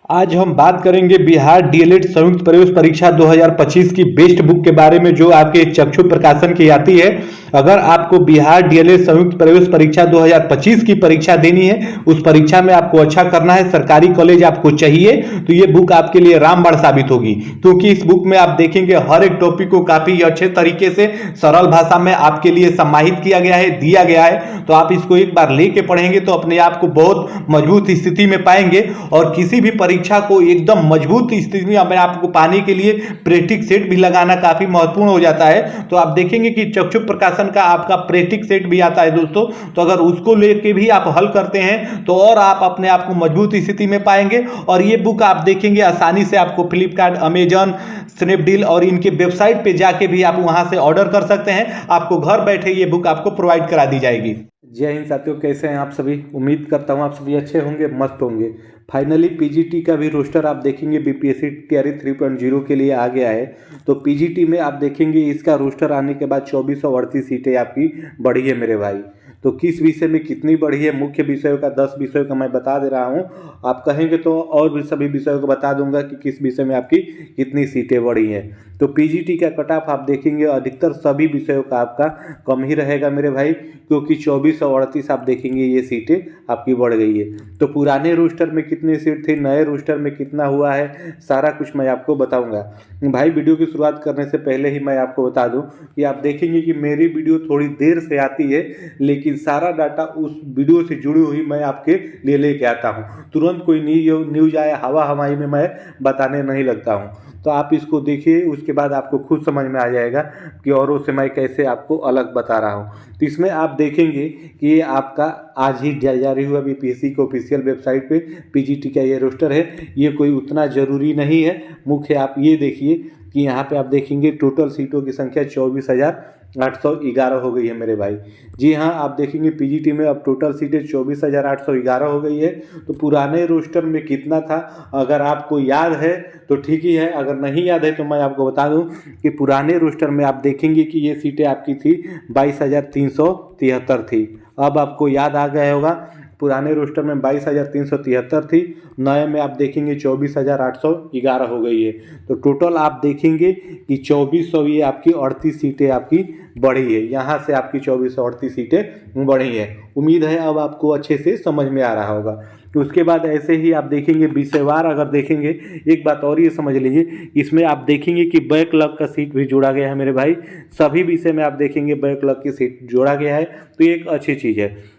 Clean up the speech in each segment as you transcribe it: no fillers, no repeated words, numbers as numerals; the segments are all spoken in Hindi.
आज हम बात करेंगे बिहार डीएलएड संयुक्त प्रवेश परीक्षा 2025 की बेस्ट बुक के बारे में, जो आपके चक्षु प्रकाशन की आती है। अगर आपको बिहार डीएलएड संयुक्त प्रवेश परीक्षा 2025 की परीक्षा देनी है, उस परीक्षा में आपको अच्छा करना है, सरकारी कॉलेज आपको चाहिए, तो ये बुक आपके लिए रामबाण साबित होगी। क्योंकि इस बुक में आप देखेंगे हर एक टॉपिक को काफी अच्छे तरीके से सरल भाषा में आपके लिए समाहित किया गया है, दिया गया है। तो आप इसको एक बार लेके पढ़ेंगे तो अपने आप को बहुत मजबूत स्थिति में पाएंगे, और किसी भी परीक्षा को एकदम मजबूत स्थिति में अपने आप को पाने के लिए प्रैक्टिस सेट भी लगाना काफी महत्वपूर्ण हो जाता है। तो आप देखेंगे कि चक्षु प्रकाशन का आपका प्रैक्टिस सेट भी आता है दोस्तों, तो अगर उसको लेके भी आप हल करते हैं तो और आप अपने आप को मजबूत स्थिति में पाएंगे। और ये बुक आप देखेंगे आसानी से आपको फ्लिपकार्ट, अमेजन, स्नैपडील और इनके वेबसाइट पे जाके भी आप वहां से ऑर्डर कर सकते हैं। आपको घर बैठे ये बुक आपको प्रोवाइड करा दी जाएगी। जय हिंद साथियों, कैसे हैं आप सभी। उम्मीद करता हूं आप सभी अच्छे होंगे, मस्त होंगे। फाइनली पीजीटी का भी रोस्टर आप देखेंगे बीपीएससी तैयारी 3.0 के लिए आ गया है। तो पीजीटी में आप देखेंगे इसका रोस्टर आने के बाद 2438 सीटें आपकी बढ़ी है मेरे भाई। तो किस विषय में कितनी बढ़ी है, मुख्य विषयों का 10 विषयों का मैं बता दे रहा हूं। आप कहेंगे तो और भी सभी विषयों को बता दूंगा कि किस विषय में आपकी कितनी सीटें बढ़ी हैं। तो पीजीटी का कट ऑफ आप देखेंगे अधिकतर सभी विषयों का आपका कम ही रहेगा मेरे भाई, क्योंकि 2438 आप देखेंगे ये सीटें आपकी बढ़ गई है। तो पुराने रोस्टर में कितनी सीट थी, नए रोस्टर में कितना हुआ है, सारा कुछ मैं आपको बताऊंगा भाई। वीडियो की शुरुआत करने से पहले ही मैं आपको बता दूं कि आप देखेंगे कि मेरी वीडियो थोड़ी देर से आती है, लेकिन सारा डाटा उस वीडियो से जुड़ी हुई मैं आपके लिए लेके आता हूं। तुरंत कोई न्यूज आया हवा हवाई में मैं बताने नहीं लगता हूं। तो आप इसको देखिए, उसके बाद आपको खुद समझ में आ जाएगा कि औरों से मैं कैसे आपको अलग बता रहा हूं। तो इसमें आप देखेंगे कि ये आपका आज ही जारी हुआ बीपीएससी के ऑफिशियल वेबसाइट पे पीजीटी का ये रोस्टर है। ये कोई उतना ज़रूरी नहीं है। मुख्य आप ये देखिए कि यहाँ पे आप देखेंगे टोटल सीटों की संख्या 24,811 हो गई है मेरे भाई। जी हाँ, आप देखेंगे पीजीटी में अब टोटल सीटें 24,811 हो गई है। तो पुराने रोस्टर में कितना था, अगर आपको याद है तो ठीक ही है, अगर नहीं याद है तो मैं आपको बता दूं कि पुराने रोस्टर में आप देखेंगे कि ये सीटें आपकी थी 22,373 थी। अब आपको याद आ गया होगा, पुराने रोस्टर में 22,373 थी, नए में आप देखेंगे 24,811 हो गई है। तो टोटल आप देखेंगे कि 2400 ये आपकी 38 सीटें आपकी बढ़ी है। यहाँ से आपकी 2438 सीटें बढ़ी है। उम्मीद है अब आपको अच्छे से समझ में आ रहा होगा। तो उसके बाद ऐसे ही आप देखेंगे विषयवार अगर देखेंगे, एक बात और ये समझ लीजिए, इसमें आप देखेंगे कि बैकलॉग का सीट भी जोड़ा गया है मेरे भाई। सभी विषय में आप देखेंगे बैकलॉग की सीट जोड़ा गया है, तो ये एक अच्छी चीज़ है।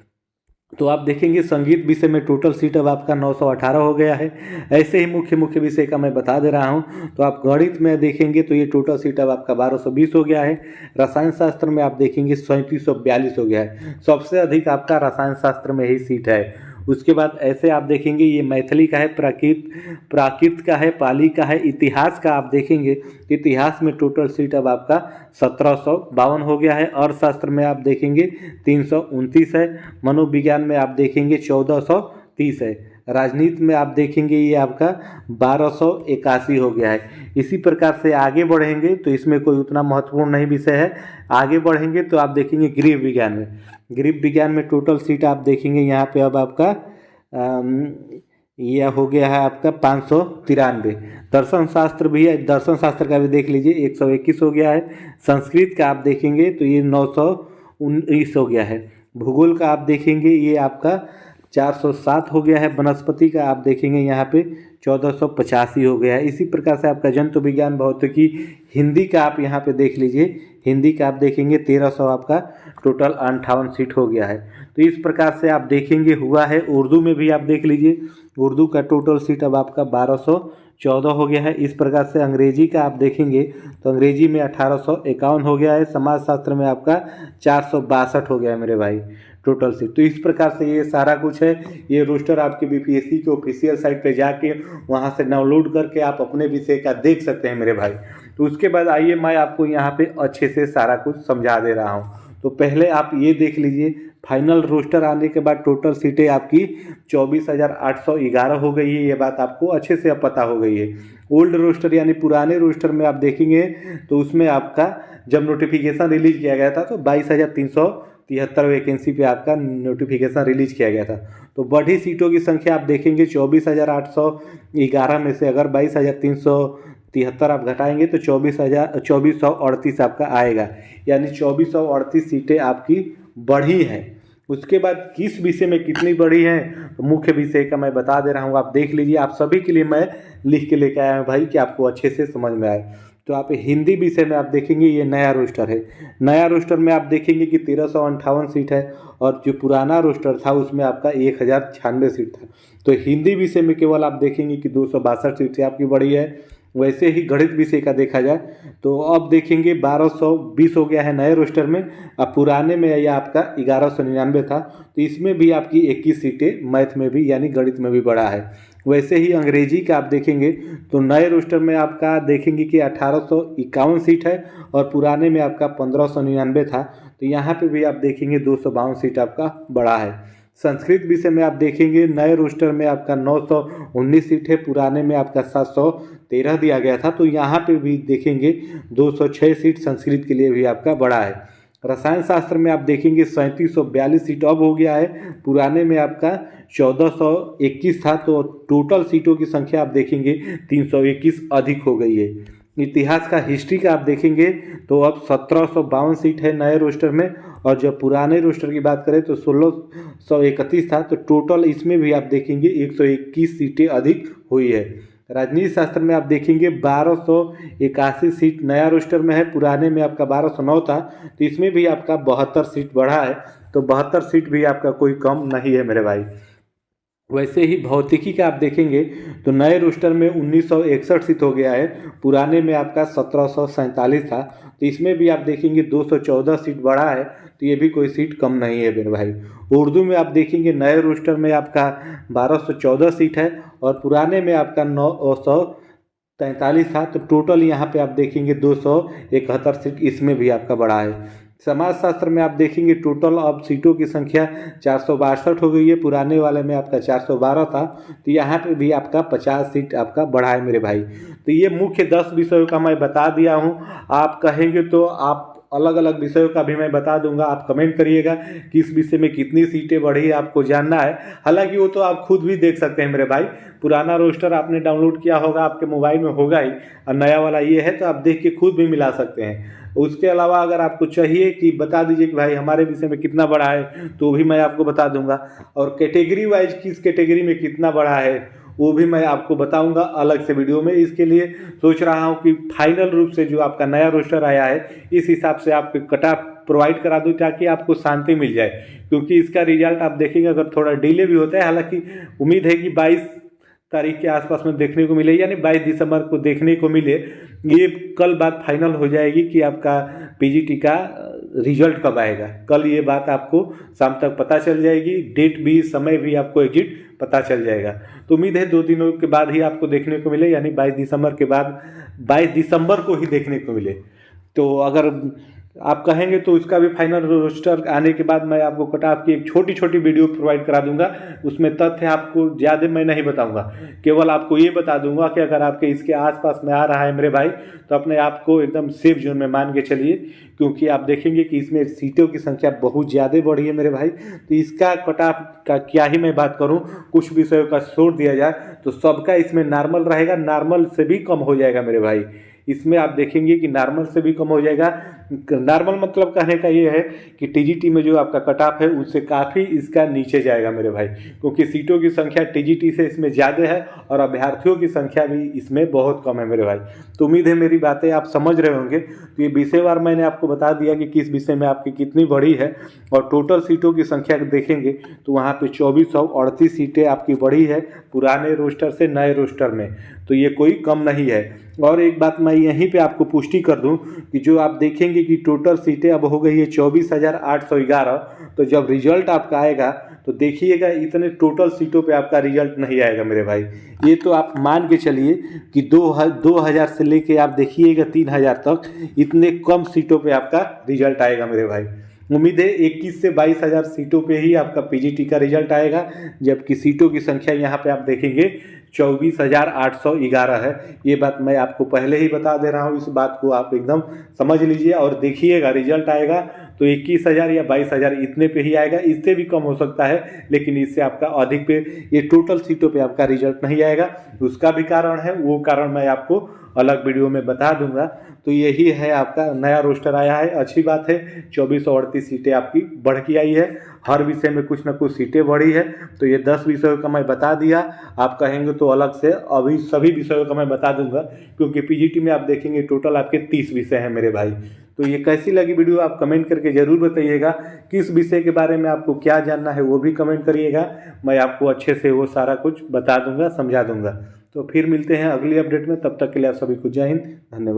तो आप देखेंगे संगीत विषय में टोटल सीट अब आपका 918 हो गया है। ऐसे ही मुख्य विषय का मैं बता दे रहा हूं। तो आप गणित में देखेंगे तो ये टोटल सीट अब आपका 1220 हो गया है। रसायन शास्त्र में आप देखेंगे 3742 हो गया है। सबसे अधिक आपका रसायन शास्त्र में ही सीट है। उसके बाद ऐसे आप देखेंगे ये मैथिली का है, प्राकृत का है, पाली का है, इतिहास का आप देखेंगे इतिहास में टोटल सीट अब आपका 1752 हो गया है। अर्थशास्त्र में आप देखेंगे 329 है। मनोविज्ञान में आप देखेंगे 1430 है। राजनीति में आप देखेंगे ये आपका 1281 हो गया है। इसी प्रकार से आगे बढ़ेंगे तो इसमें कोई उतना महत्वपूर्ण नहीं विषय है। आगे बढ़ेंगे तो आप देखेंगे गृह विज्ञान में टोटल सीट आप देखेंगे यहाँ पे अब आपका यह हो गया है आपका 593। दर्शन शास्त्र भी है, दर्शन शास्त्र का भी देख लीजिए 121 हो गया है। संस्कृत का आप देखेंगे तो ये 919 हो गया है। भूगोल का आप देखेंगे ये आपका 407 हो गया है। वनस्पति का आप देखेंगे यहाँ पे 1485 हो गया है। इसी प्रकार से आपका जंतु विज्ञान, भौतिकी, हिंदी का आप यहाँ पे देख लीजिए, हिंदी का आप देखेंगे 1300 आपका टोटल 58 सीट हो गया है। तो इस प्रकार से आप देखेंगे हुआ है। उर्दू में भी आप देख लीजिए, उर्दू का टोटल सीट अब आपका 1214 हो गया है। इस प्रकार से अंग्रेजी का आप देखेंगे तो अंग्रेजी में 1851 हो गया है। समाजशास्त्र में आपका 462 हो गया है मेरे भाई टोटल सीट। तो इस प्रकार से ये सारा कुछ है। ये रोस्टर आपके बीपीएससी के ऑफिशियल साइट पे जाके वहाँ से डाउनलोड करके आप अपने विषय का देख सकते हैं मेरे भाई। तो उसके बाद आइए मैं आपको यहाँ पे अच्छे से सारा कुछ समझा दे रहा हूँ। तो पहले आप ये देख लीजिए, फाइनल रोस्टर आने के बाद टोटल सीटें आपकी 24,811 हो गई है। ये बात आपको अच्छे से अब पता हो गई है। ओल्ड रोस्टर यानी पुराने रोस्टर में आप देखेंगे तो उसमें आपका जब नोटिफिकेशन रिलीज किया गया था तो 22,300 73 वैकेंसी पे आपका नोटिफिकेशन रिलीज किया गया था। तो बढ़ी सीटों की संख्या आप देखेंगे 24,811 में से अगर 22,373 आप घटाएंगे तो 2438 आपका आएगा, यानी 2438 सीटें आपकी बढ़ी हैं। उसके बाद किस विषय में कितनी बढ़ी है, मुख्य विषय का मैं बता दे रहा हूँ, आप देख लीजिए। आप सभी के लिए मैं लिख के लेकर आया हूँ भाई कि आपको अच्छे से समझ में आए। तो आप हिंदी विषय में आप देखेंगे ये नया रोस्टर है। नया रोस्टर में आप देखेंगे कि 1358 सीट है और जो पुराना रोस्टर था उसमें आपका 1096 सीट था। तो हिंदी विषय में केवल आप देखेंगे कि 262 सीट से आपकी बढ़ी है। वैसे ही गणित विषय का देखा जाए तो अब देखेंगे 1220 हो गया है नए रोस्टर में। अब पुराने में यह आपका 1199 था, तो इसमें भी आपकी 21 सीटें मैथ में भी यानी गणित में भी बढ़ा है। वैसे ही अंग्रेजी का आप देखेंगे तो नए रोस्टर में आपका देखेंगे कि 1851 सीट है और पुराने में आपका 1599 था, तो यहाँ पे भी आप देखेंगे 252 सीट आपका बढ़ा है। संस्कृत विषय में आप देखेंगे नए रोस्टर में आपका 919 सीट है, पुराने में आपका 713 दिया गया था, तो यहाँ पे भी देखेंगे 206 सीट संस्कृत के लिए भी आपका बढ़ा है। रसायन शास्त्र में आप देखेंगे 3742 सीट अब हो गया है, पुराने में आपका 1421 था, तो टोटल सीटों की संख्या आप देखेंगे 321 अधिक हो गई है। इतिहास का हिस्ट्री का आप देखेंगे तो अब 1752 सीट है नए रोस्टर में, और जब पुराने रोस्टर की बात करें तो 1631 था, तो टोटल इसमें भी आप देखेंगे 121 सीटें अधिक हुई है। राजनीति शास्त्र में आप देखेंगे 1281 सीट नया रोस्टर में है, पुराने में आपका 1209 था, तो इसमें भी आपका 72 सीट बढ़ा है, तो 72 सीट भी आपका कोई कम नहीं है मेरे भाई। वैसे ही भौतिकी का आप देखेंगे तो नए रोस्टर में 1961 सीट हो गया है, पुराने में आपका 1747 था, तो इसमें भी आप देखेंगे 214 सीट बढ़ा है, तो ये भी कोई सीट कम नहीं है मेरे भाई। उर्दू में आप देखेंगे नए रोस्टर में आपका 1214 सीट है और पुराने में आपका 943 था, तो टोटल यहाँ पे आप देखेंगे 271 सीट इसमें भी आपका बढ़ा है। समाजशास्त्र में आप देखेंगे टोटल अब सीटों की संख्या 462 हो गई है, पुराने वाले में आपका 412 था, तो यहाँ पे भी आपका 50 सीट आपका बढ़ा है मेरे भाई। तो ये मुख्य 10 विषयों का मैं बता दिया हूँ। आप कहेंगे तो आप अलग अलग विषयों का भी मैं बता दूंगा, आप कमेंट करिएगा किस विषय में कितनी सीटें बढ़ी आपको जानना है। हालांकि वो तो आप खुद भी देख सकते हैं मेरे भाई, पुराना रोस्टर आपने डाउनलोड किया होगा, आपके मोबाइल में होगा ही, और नया वाला ये है, तो आप देख के खुद भी मिला सकते हैं। उसके अलावा अगर आपको चाहिए कि बता दीजिए कि भाई हमारे विषय में कितना बढ़ा है, तो भी मैं आपको बता दूंगा, और कैटेगरी वाइज किस कैटेगरी में कितना बढ़ा है वो भी मैं आपको बताऊंगा अलग से वीडियो में। इसके लिए सोच रहा हूं कि फाइनल रूप से जो आपका नया रोस्टर आया है इस हिसाब से आपको कट ऑफ प्रोवाइड करा दूं ताकि आपको शांति मिल जाए, क्योंकि इसका रिजल्ट आप देखेंगे अगर थोड़ा डिले भी होता है, हालांकि उम्मीद है कि 22 तारीख के आसपास में देखने को मिले, यानी 22 दिसंबर को देखने को मिले। ये कल बात फाइनल हो जाएगी कि आपका पीजीटी का रिजल्ट कब आएगा। कल ये बात आपको शाम तक पता चल जाएगी, डेट भी समय भी आपको एग्जिट पता चल जाएगा। तो उम्मीद है 2 दिनों के बाद ही आपको देखने को मिले, यानी 22 दिसंबर के बाद 22 दिसंबर को ही देखने को मिले। तो अगर आप कहेंगे तो इसका भी फाइनल रोस्टर आने के बाद मैं आपको कट ऑफ की एक छोटी छोटी वीडियो प्रोवाइड करा दूंगा। उसमें तथ्य आपको ज़्यादा मैं नहीं बताऊंगा, केवल आपको ये बता दूंगा कि अगर आपके इसके आसपास में आ रहा है मेरे भाई, तो अपने आप को एकदम सेफ जोन में मान के चलिए, क्योंकि आप देखेंगे कि इसमें सीटों की संख्या बहुत ज़्यादा बढ़ी है मेरे भाई। तो इसका कट ऑफ का क्या ही मैं बात करूँ, कुछ विषयों का छोड़ दिया जाए तो सबका इसमें नॉर्मल रहेगा, नॉर्मल से भी कम हो जाएगा मेरे भाई। इसमें आप देखेंगे कि नॉर्मल से भी कम हो जाएगा। नॉर्मल मतलब कहने का ये है कि टीजीटी में जो आपका कट ऑफ है उससे काफ़ी इसका नीचे जाएगा मेरे भाई, क्योंकि सीटों की संख्या टीजीटी से इसमें ज़्यादा है और अभ्यर्थियों की संख्या भी इसमें बहुत कम है मेरे भाई। तो उम्मीद है मेरी बातें आप समझ रहे होंगे। तो ये विषयवार मैंने आपको बता दिया कि किस विषय में आपकी कितनी बढ़ी है, और टोटल सीटों की संख्या देखेंगे तो वहाँ पर 2438 सीटें आपकी बढ़ी है पुराने रोस्टर से नए रोस्टर में, तो ये कोई कम नहीं है। और एक बात मैं यहीं पे आपको पुष्टि कर दूं कि जो आप देखेंगे कि टोटल सीटें अब हो गई है 24,811, तो जब रिजल्ट आपका आएगा तो देखिएगा इतने टोटल सीटों पे आपका रिजल्ट नहीं आएगा मेरे भाई। ये तो आप मान के चलिए कि 2000 से लेके आप देखिएगा 3000 तक इतने कम सीटों पे आपका रिजल्ट आएगा मेरे भाई। उम्मीद है 21 से 22,000 सीटों पे ही आपका पीजीटी का रिजल्ट आएगा, जबकि सीटों की संख्या यहाँ पे आप देखेंगे 24,811 है। ये बात मैं आपको पहले ही बता दे रहा हूँ, इस बात को आप एकदम समझ लीजिए और देखिएगा। रिजल्ट आएगा तो 21,000 या 22,000 इतने पे ही आएगा, इससे भी कम हो सकता है, लेकिन इससे आपका अधिक पे ये टोटल सीटों पे आपका रिजल्ट नहीं आएगा। उसका भी कारण है, वो कारण मैं आपको अलग वीडियो में बता दूंगा। तो यही है, आपका नया रोस्टर आया है, अच्छी बात है। 2438 सीटें आपकी बढ़ के आई है, हर विषय में कुछ ना कुछ सीटें बढ़ी है। तो ये 10 विषयों का मैं बता दिया, आप कहेंगे तो अलग से अभी सभी विषयों का मैं बता दूंगा, क्योंकि पीजीटी में आप देखेंगे टोटल आपके 30 विषय हैं मेरे भाई। तो ये कैसी लगी वीडियो आप कमेंट करके ज़रूर बताइएगा। किस विषय के बारे में आपको क्या जानना है वो भी कमेंट करिएगा, मैं आपको अच्छे से वो सारा कुछ बता दूंगा, समझा दूंगा। तो फिर मिलते हैं अगली अपडेट में, तब तक के लिए आप सभी को जय हिंद, धन्यवाद।